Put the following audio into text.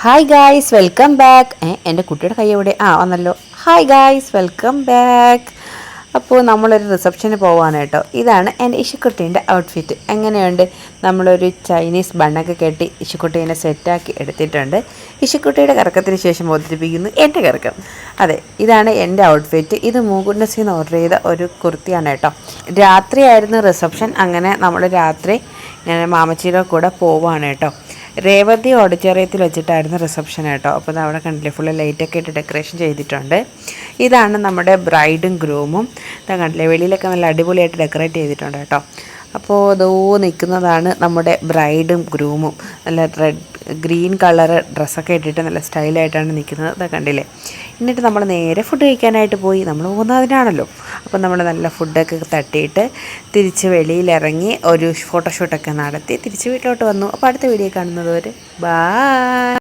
Hi guys welcome back. എൻ്റെ കുട്ടിയുടെ കൈ എവിടെ വന്നല്ലോ. Hi guys welcome back. അപ്പോൾ നമ്മളൊരു റിസപ്ഷന് പോവാണ് കേട്ടോ. ഇതാണ് എൻ്റെ ഇഷിക്കുട്ടീൻ്റെ ഔട്ട്ഫിറ്റ്. എങ്ങനെയുണ്ട്? നമ്മളൊരു ചൈനീസ് ബണ്ണൊക്കെ കെട്ടി ഇഷിക്കുട്ടീനെ സെറ്റാക്കി എടുത്തിട്ടുണ്ട്. ഇഷിക്കുട്ടിയുടെ കറക്കത്തിന് ശേഷം ബോധിപ്പിക്കുന്നു എൻ്റെ കറക്കം. അതെ, ഇതാണ് എൻ്റെ ഔട്ട്ഫിറ്റ്. ഇത് മൂകുന്നസിന്ന് ഓർഡർ ചെയ്ത ഒരു കുർത്തിയാണ് കേട്ടോ. രാത്രിയായിരുന്നു റിസപ്ഷൻ. അങ്ങനെ നമ്മൾ രാത്രി ഞാൻ മാമച്ചിയുടെ കൂടെ പോവാണ് കേട്ടോ. രേവതി ഓഡിറ്റോറിയത്തിൽ വെച്ചിട്ടായിരുന്നു റിസപ്ഷൻ കേട്ടോ. അപ്പോൾ അവിടെ കണ്ടില്ലേ, ഫുള്ള് ലൈറ്റൊക്കെ ഇട്ട് ഡെക്കറേഷൻ ചെയ്തിട്ടുണ്ട്. ഇതാണ് നമ്മുടെ ബ്രൈഡും ഗ്രൂമും. ഇതാ കണ്ടില്ലേ, വെളിയിലൊക്കെ നല്ല അടിപൊളിയായിട്ട് ഡെക്കറേറ്റ് ചെയ്തിട്ടുണ്ട് കേട്ടോ. അപ്പോൾ ഇതോ നിൽക്കുന്നതാണ് നമ്മുടെ ബ്രൈഡും ഗ്രൂമും. നല്ല ഗ്രീൻ കളർ ഡ്രസ്സൊക്കെ ഇട്ടിട്ട് നല്ല സ്റ്റൈലായിട്ടാണ് നിൽക്കുന്നത്. ഇതാ കണ്ടില്ലേ. എന്നിട്ട് നമ്മൾ നേരെ ഫുഡ് കഴിക്കാനായിട്ട് പോയി. നമ്മൾ പോകുന്നതിനാണല്ലോ. അപ്പോൾ നമ്മൾ നല്ല ഫുഡൊക്കെ തട്ടിയിട്ട് തിരിച്ച് വെളിയിലിറങ്ങി ഒരു ഫോട്ടോഷൂട്ടൊക്കെ നടത്തി തിരിച്ച് വീട്ടിലോട്ട് വന്നു. അപ്പോൾ അടുത്ത വീഡിയോ കാണുന്നത് വരെ ബൈ.